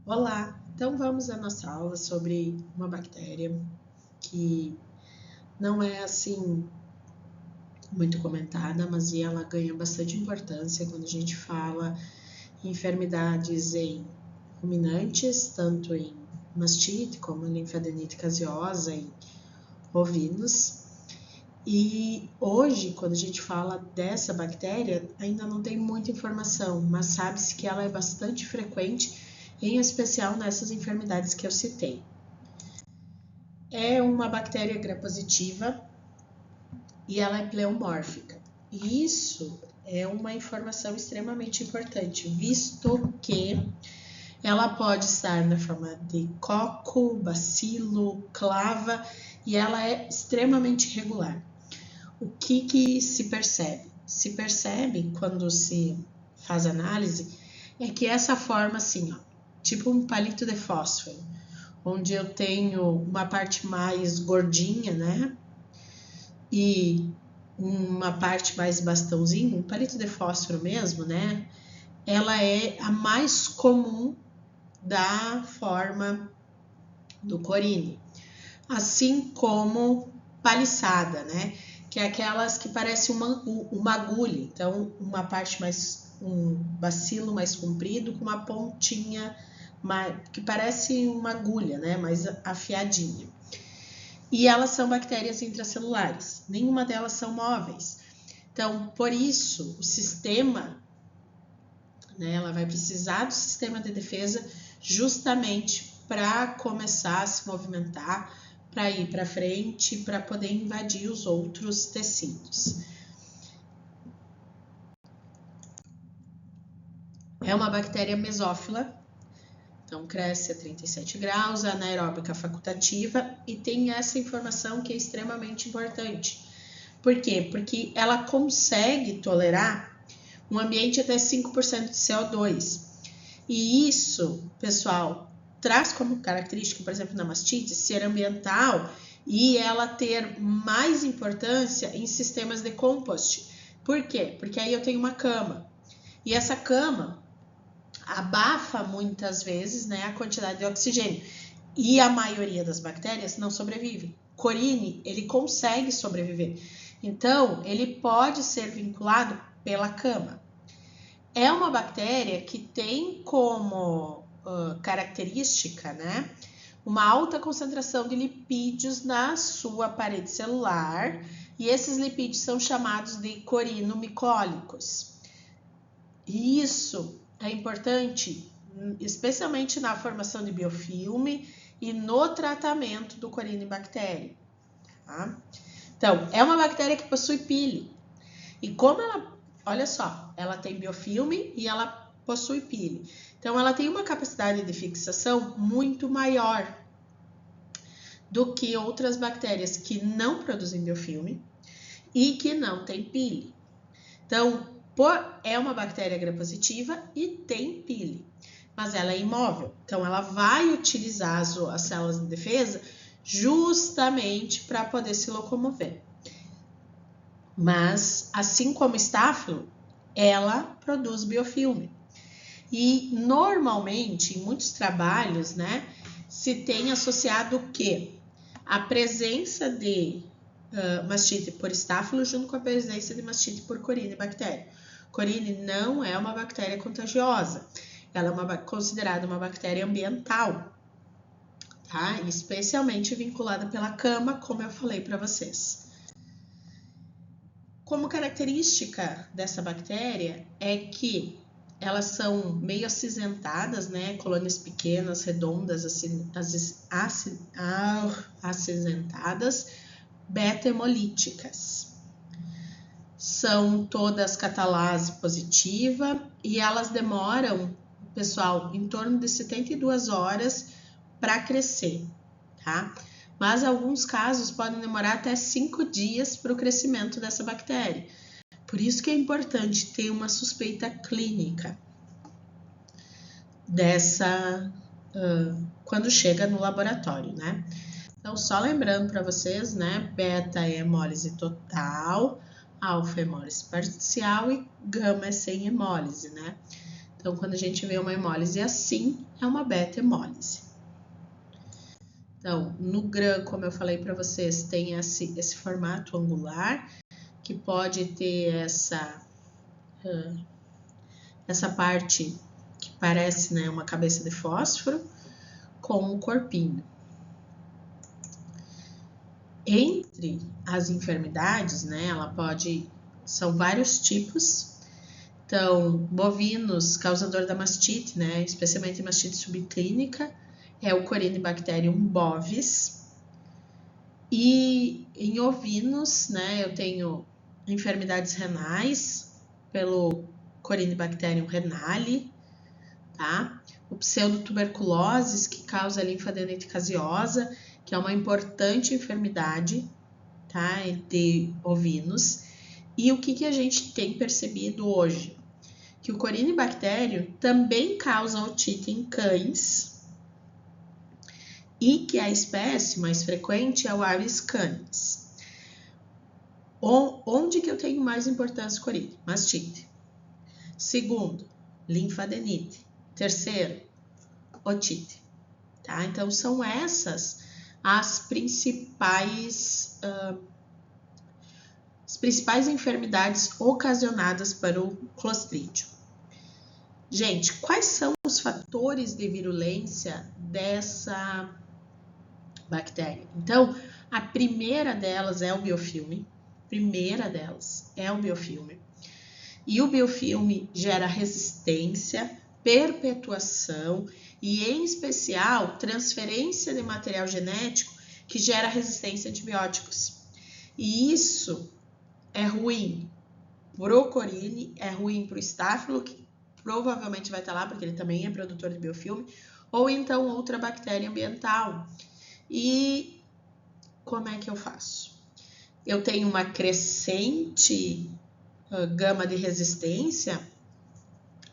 Olá, então vamos à nossa aula sobre uma bactéria que não é assim muito comentada, mas ela ganha bastante importância quando a gente fala em enfermidades em ruminantes, tanto em mastite como linfadenite caseosa em ovinos. E hoje, quando a gente fala dessa bactéria, ainda não tem muita informação, mas sabe-se que ela é bastante frequente, em especial nessas enfermidades que eu citei. É uma bactéria gram-positiva e ela é pleomórfica. E isso é uma informação extremamente importante, visto que ela pode estar na forma de coco, bacilo, clava e ela é extremamente regular. O que se percebe? Se percebe quando se faz análise é que essa forma assim, ó, tipo um palito de fósforo, onde eu tenho uma parte mais gordinha, né? E uma parte mais bastãozinho, um palito de fósforo mesmo, né? Ela é a mais comum da forma do corine. Assim como paliçada, né? Que é aquelas que parecem uma agulha. Então, uma parte mais, um bacilo mais comprido com uma pontinha que parece uma agulha, né? Mais afiadinha. E elas são bactérias intracelulares, nenhuma delas são móveis. Então, por isso, o sistema, né, ela vai precisar do sistema de defesa justamente para começar a se movimentar, para ir para frente, para poder invadir os outros tecidos. É uma bactéria mesófila, então cresce a 37 graus, anaeróbica facultativa e tem essa informação que é extremamente importante. Por quê? Porque ela consegue tolerar um ambiente até 5% de CO2. E isso, pessoal, traz como característica, por exemplo, na mastite, ser ambiental e ela ter mais importância em sistemas de compost. Por quê? Porque aí eu tenho uma cama. E essa cama abafa muitas vezes, né, a quantidade de oxigênio. E a maioria das bactérias não sobrevive. Corine, ele consegue sobreviver. Então, ele pode ser vinculado pela cama. É uma bactéria que tem como característica, né, uma alta concentração de lipídios na sua parede celular, e esses lipídios são chamados de corinomicólicos. E isso é importante, especialmente na formação de biofilme e no tratamento do corinibactério. Tá? Então, é uma bactéria que possui pile. E como ela, olha só, ela tem biofilme e ela possui pile. Então, ela tem uma capacidade de fixação muito maior do que outras bactérias que não produzem biofilme e que não têm pile. Então, é uma bactéria gram-positiva e tem pile, mas ela é imóvel. Então, ela vai utilizar as células de defesa justamente para poder se locomover. Mas, assim como o estáfilo, ela produz biofilme. E, normalmente, em muitos trabalhos, né, se tem associado o quê? A presença de mastite por estáfilo junto com a presença de mastite por corinibactéria. Corine não é uma bactéria contagiosa, ela é considerada uma bactéria ambiental, tá? Especialmente vinculada pela cama, como eu falei para vocês. Como característica dessa bactéria é que elas são meio acinzentadas, né? Colônias pequenas, redondas, acinzentadas, beta-hemolíticas. São todas catalase positiva e elas demoram, pessoal, em torno de 72 horas para crescer, tá? Mas alguns casos podem demorar até 5 dias para o crescimento dessa bactéria. Por isso que é importante ter uma suspeita clínica dessa quando chega no laboratório, né? Então, só lembrando para vocês, né? Beta é hemólise total, alfa é hemólise parcial e gama é sem hemólise, né? Então, quando a gente vê uma hemólise assim, é uma beta-hemólise. Então, no GRAM, como eu falei para vocês, tem esse formato angular, que pode ter essa parte que parece, né, uma cabeça de fósforo com um corpinho. Entre as enfermidades, né, são vários tipos. Então, bovinos, causador da mastite, né, especialmente mastite subclínica, é o Corynebacterium bovis. E em ovinos, né, eu tenho enfermidades renais pelo Corynebacterium renale, tá? O pseudotuberculose, que causa linfadenite caseosa, que é uma importante enfermidade, tá, de ovinos. E o que a gente tem percebido hoje? Que o Corynebacterium também causa otite em cães e que a espécie mais frequente é o Aedes canis. Onde que eu tenho mais importância corínea? Mastite. Segundo, linfadenite. Terceiro, otite. Tá? Então, são essas as principais enfermidades ocasionadas pelo Clostridium. Gente, quais são os fatores de virulência dessa bactéria? Então, a primeira delas é o biofilme. E o biofilme gera resistência, perpetuação e, em especial, transferência de material genético que gera resistência a antibióticos. E isso é ruim pro corine, é ruim pro estáfilo, que provavelmente vai estar lá, porque ele também é produtor de biofilme, ou então outra bactéria ambiental. E como é que eu faço? Eu tenho uma crescente gama de resistência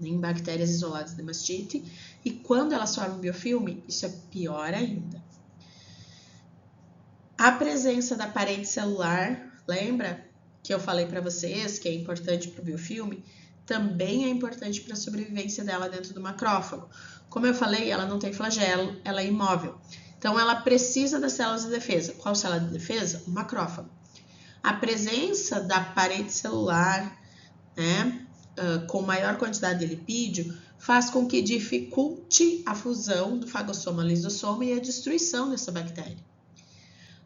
em bactérias isoladas de mastite, e quando elas formam biofilme, isso é pior ainda. A presença da parede celular, lembra que eu falei para vocês que é importante para o biofilme? Também é importante para a sobrevivência dela dentro do macrófago. Como eu falei, ela não tem flagelo, ela é imóvel. Então, ela precisa das células de defesa. Qual célula de defesa? O macrófago. A presença da parede celular, né, com maior quantidade de lipídio, faz com que dificulte a fusão do fagossoma-lisosoma e a destruição dessa bactéria.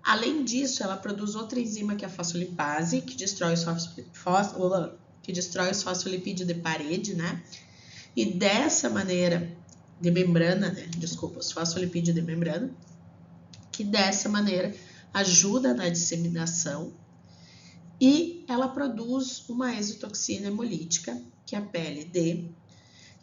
Além disso, ela produz outra enzima que é a fosfolipase, que destrói os fosfolipídios de parede, né? E dessa maneira, de membrana, né? Desculpa, os fosfolipídios de membrana, que dessa maneira ajuda na disseminação. E ela produz uma exotoxina hemolítica, que é a PLD,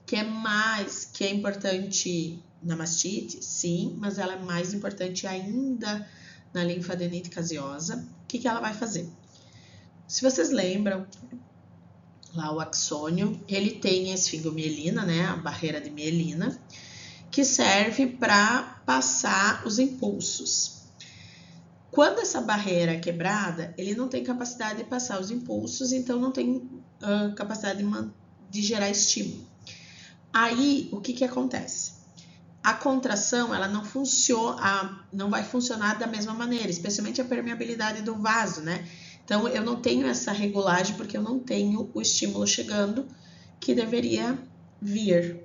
que é importante na mastite, sim, mas ela é mais importante ainda na linfadenite caseosa. O que ela vai fazer? Se vocês lembram, lá o axônio, ele tem a esfingomielina, né, a barreira de mielina, que serve para passar os impulsos. Quando essa barreira é quebrada, ele não tem capacidade de passar os impulsos, então não tem capacidade de gerar estímulo. Aí, o que acontece? A contração, ela não vai funcionar da mesma maneira, especialmente a permeabilidade do vaso, né? Então, eu não tenho essa regulagem porque eu não tenho o estímulo chegando que deveria vir,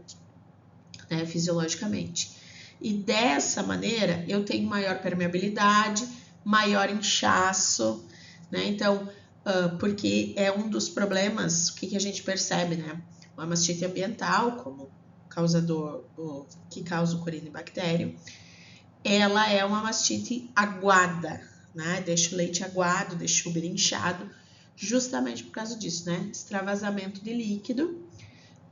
né, fisiologicamente. E dessa maneira, eu tenho maior permeabilidade, maior inchaço, né? Então, porque é um dos problemas que a gente percebe, né? Uma mastite ambiental, como que causa o Corynebacterium, ela é uma mastite aguada, né? Deixa o leite aguado, deixa o útero inchado, justamente por causa disso, né? Extravasamento de líquido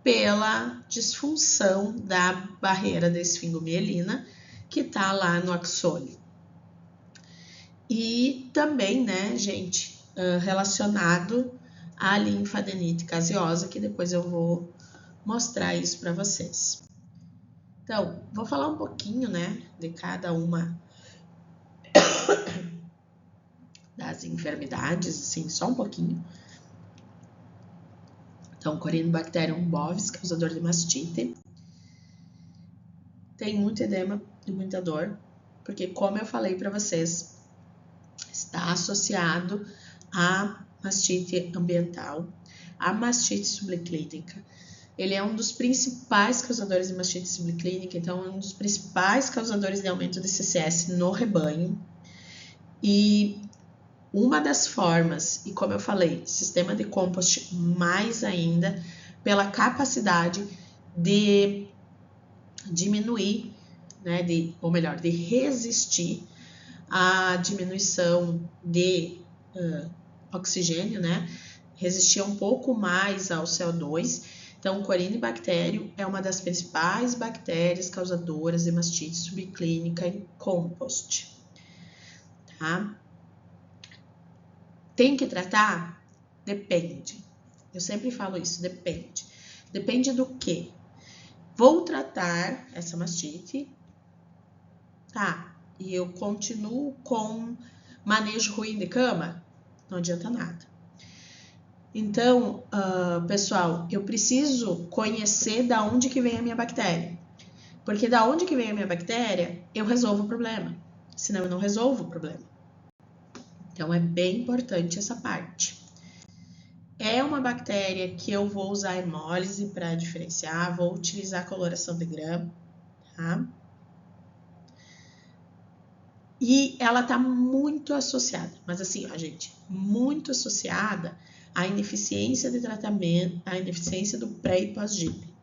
pela disfunção da barreira da esfingomielina, que tá lá no axônio. E também, né, gente, relacionado à linfadenite caseosa, que depois eu vou mostrar isso para vocês. Então, vou falar um pouquinho, né, de cada uma das enfermidades, assim, só um pouquinho. Então, Corynebacterium bovis, causador de mastite. Tem muito edema e muita dor, porque, como eu falei para vocês, está associado à mastite ambiental, à mastite subclínica. Ele é um dos principais causadores de mastite subclínica, então é um dos principais causadores de aumento de CCS no rebanho. E uma das formas, e como eu falei, sistema de compost mais ainda, pela capacidade de diminuir, né, ou melhor, de resistir à diminuição de oxigênio, né, resistir um pouco mais ao CO2. Então, o Corynebacterium é uma das principais bactérias causadoras de mastite subclínica em compost, tá? Tem que tratar? Depende. Eu sempre falo isso, depende. Depende do quê? Vou tratar essa mastite, tá? E eu continuo com manejo ruim de cama? Não adianta nada. Então, pessoal, eu preciso conhecer da onde que vem a minha bactéria. Porque da onde que vem a minha bactéria, eu resolvo o problema. Senão eu não resolvo o problema. Então, é bem importante essa parte. É uma bactéria que eu vou usar hemólise para diferenciar, vou utilizar coloração de Gram, tá? E ela tá muito associada, mas assim, ó, gente, muito associada à ineficiência de tratamento, à ineficiência do pré e pós-GIP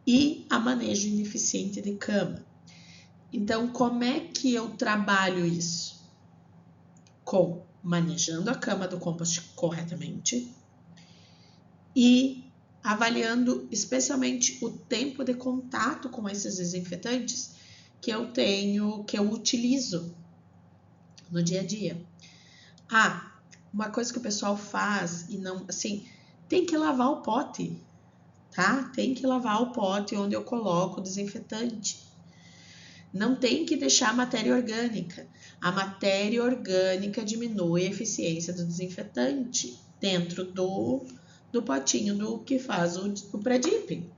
e a manejo ineficiente de cama. Então, como é que eu trabalho isso? Com manejando a cama do compost corretamente e avaliando especialmente o tempo de contato com esses desinfetantes que eu utilizo no dia a dia. Uma coisa que o pessoal faz e não, assim, tem que lavar o pote, tá? Tem que lavar o pote onde eu coloco o desinfetante. Não tem que deixar a matéria orgânica. A matéria orgânica diminui a eficiência do desinfetante dentro do potinho do que faz o pré-dipping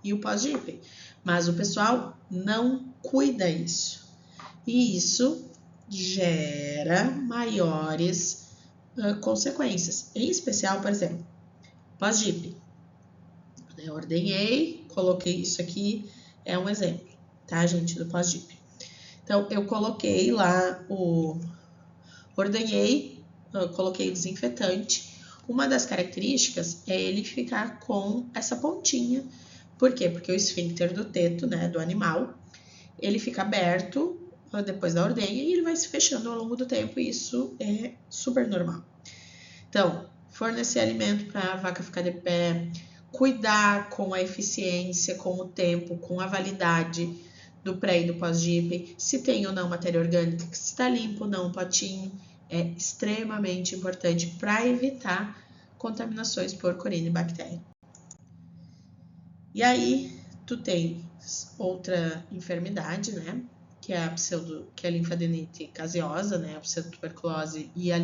e o pós-dipping. Mas o pessoal não cuida isso. E isso gera maiores consequências. Em especial, por exemplo, pós-dipping. Eu ordenhei, coloquei isso aqui, é um exemplo, tá, gente, do pós-dipping. Então, eu coloquei lá ordenhei, coloquei o desinfetante. Uma das características é ele ficar com essa pontinha. Por quê? Porque o esfíncter do teto, né, do animal, ele fica aberto depois da ordenha e ele vai se fechando ao longo do tempo e isso é super normal. Então, fornecer alimento para a vaca ficar de pé, cuidar com a eficiência, com o tempo, com a validade do pré e do pós-dipping, se tem ou não matéria orgânica, se está limpo ou não o potinho, é extremamente importante para evitar contaminações por Corynebacterium. E aí, tu tem outra enfermidade, né? Que é a linfadenite caseosa, né? A pseudotuberculose e a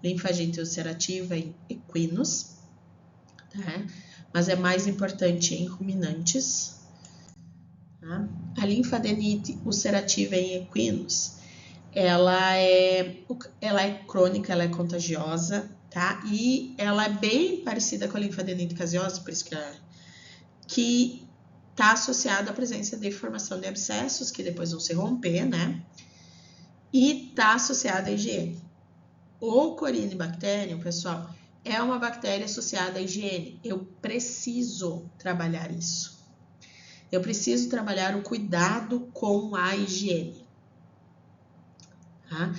linfagite ulcerativa em equinos, tá? Mas é mais importante em ruminantes. Tá? A linfadenite ulcerativa em equinos, ela é crônica, ela é contagiosa, tá? E ela é bem parecida com a linfadenite caseosa, por isso que está associada à presença de formação de abscessos, que depois vão se romper, né? E está associada à higiene. O Corynebacterium, pessoal, é uma bactéria associada à higiene. Eu preciso trabalhar isso. Eu preciso trabalhar o cuidado com a higiene. Tá?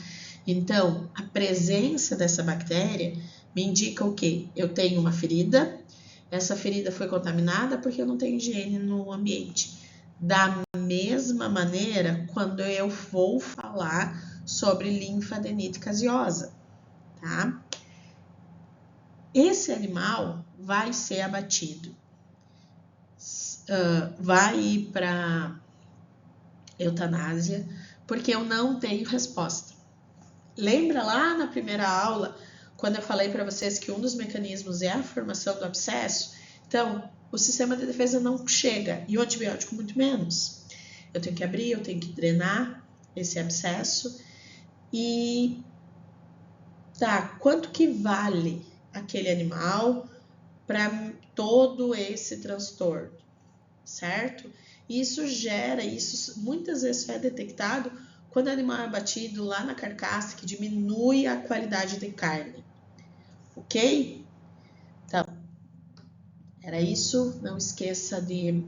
Então, a presença dessa bactéria me indica o quê? Eu tenho uma ferida, essa ferida foi contaminada porque eu não tenho higiene no ambiente. Da mesma maneira, quando eu vou falar sobre linfadenite caseosa, tá? Esse animal vai ser abatido, vai ir para eutanásia, porque eu não tenho resposta. Lembra lá na primeira aula, quando eu falei para vocês que um dos mecanismos é a formação do abscesso, então o sistema de defesa não chega e o antibiótico muito menos. Eu tenho que abrir, eu tenho que drenar esse abscesso e tá, quanto que vale aquele animal para todo esse transtorno, certo? Isso muitas vezes é detectado quando o animal é abatido lá na carcaça, que diminui a qualidade de carne, ok? Então, era isso. Não esqueça de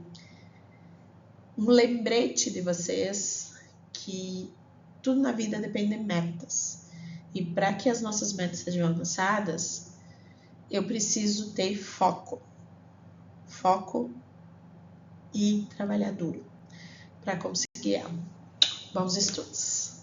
um lembrete de vocês que tudo na vida depende de metas. E para que as nossas metas sejam alcançadas, eu preciso ter foco. Foco e trabalhar duro para conseguir ela. Bons estudos!